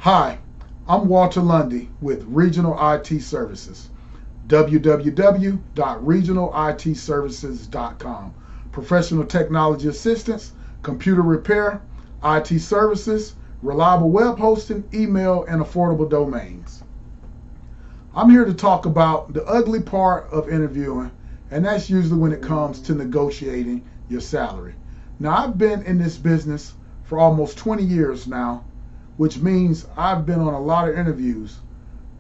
Hi, I'm Walter Lundy with Regional IT Services, www.regionalitservices.com. Professional technology assistance, computer repair, IT services, reliable web hosting, email, and affordable domains. I'm here to talk about the ugly part of interviewing, and that's usually when it comes to negotiating your salary. Now, I've been in this business for almost 20 years now, which means I've been on a lot of interviews,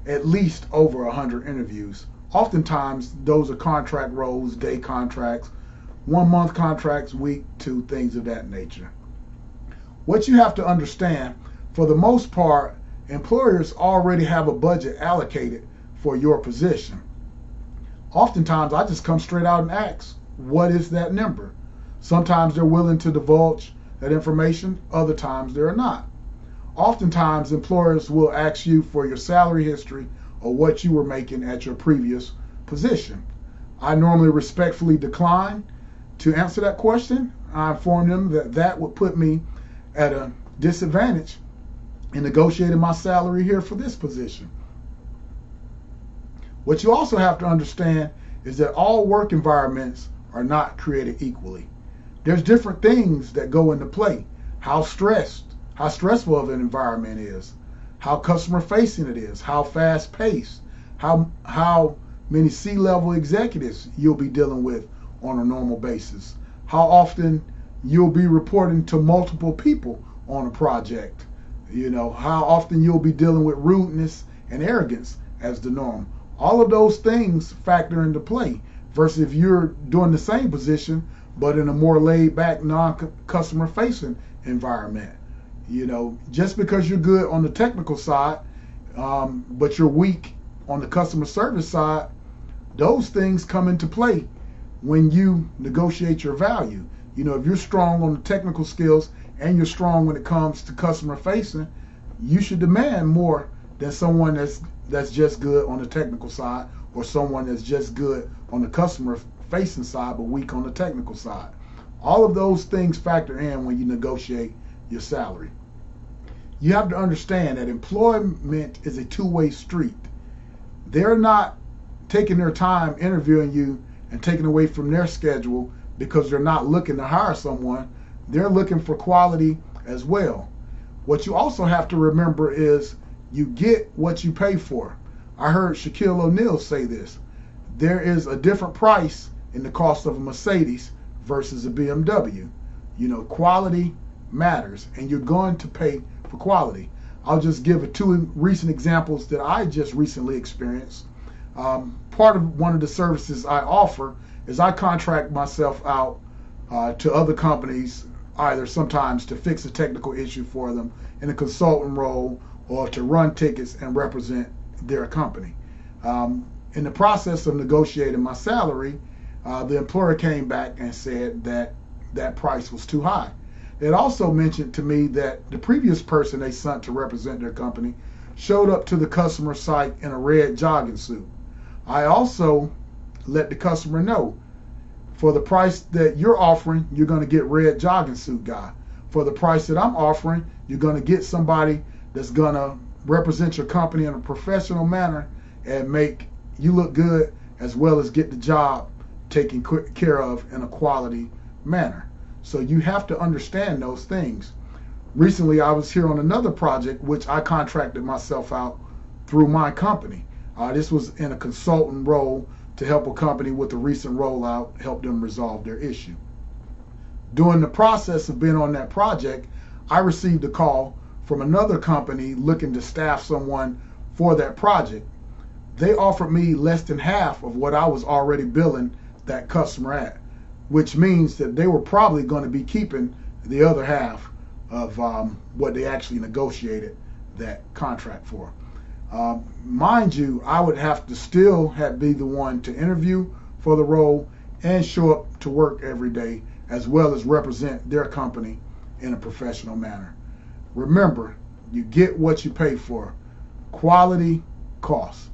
at least over 100 interviews. Oftentimes, those are contract roles, day contracts, 1 month contracts, week, two, things of that nature. What you have to understand, for the most part, employers already have a budget allocated for your position. Oftentimes, I just come straight out and ask, what is that number? Sometimes they're willing to divulge that information, other times they're not. Oftentimes, employers will ask you for your salary history or what you were making at your previous position. I normally respectfully decline to answer that question. I inform them that that would put me at a disadvantage in negotiating my salary here for this position. What you also have to understand is that all work environments are not created equally. There's different things that go into play. How stressful of an environment is, how customer facing it is, how fast paced, how many C-level executives you'll be dealing with on a normal basis, how often you'll be reporting to multiple people on a project, how often you'll be dealing with rudeness and arrogance as the norm. All of those things factor into play versus if you're doing the same position but in a more laid back, non-customer facing environment. Just because you're good on the technical side, but you're weak on the customer service side, those things come into play when you negotiate your value. If you're strong on the technical skills and you're strong when it comes to customer facing, you should demand more than someone that's just good on the technical side, or someone that's just good on the customer facing side but weak on the technical side. All of those things factor in when you negotiate your salary. You have to understand that employment is a two-way street. They're not taking their time interviewing you and taking away from their schedule because they're not looking to hire someone. They're looking for quality as well. What you also have to remember is you get what you pay for. I heard Shaquille O'Neal say this. There is a different price in the cost of a Mercedes versus a BMW. Quality matters, and you're going to pay for quality. I'll just give two recent examples that I just recently experienced. Part of one of the services I offer is I contract myself out to other companies, either sometimes to fix a technical issue for them in a consultant role or to run tickets and represent their company. In the process of negotiating my salary, the employer came back and said that that price was too high. It also mentioned to me that the previous person they sent to represent their company showed up to the customer site in a red jogging suit. I also let the customer know, for the price that you're offering, you're going to get red jogging suit guy. For the price that I'm offering, you're going to get somebody that's going to represent your company in a professional manner and make you look good, as well as get the job taken care of in a quality manner. So you have to understand those things. Recently, I was here on another project, which I contracted myself out through my company. This was in a consultant role to help a company with a recent rollout, help them resolve their issue. During the process of being on that project, I received a call from another company looking to staff someone for that project. They offered me less than half of what I was already billing that customer at, which means that they were probably going to be keeping the other half of what they actually negotiated that contract for. Mind you, I would have to still be the one to interview for the role and show up to work every day, as well as represent their company in a professional manner. Remember, you get what you pay for. Quality costs.